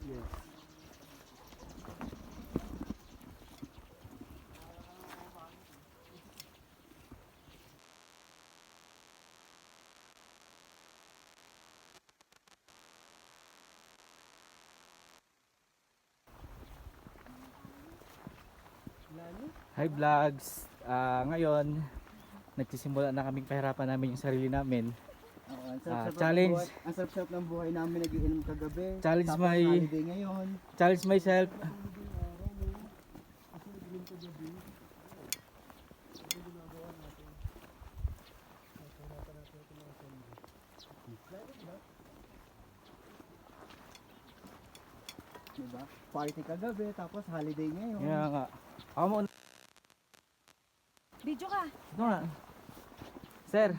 Yes. Hi vlogs! Ngayon, nagsisimula na kaming pahirapan namin yung sarili namin. Ang Challenge. Ang sarap-sarap ng buhay namin, nagiinom kagabi. Challenge Tapos my- holiday ngayon. Challenge myself. Diba? Party kagabi, tapos holiday ngayon. Kaya nga. Ako mo. Video ka. Ito nga. Sir.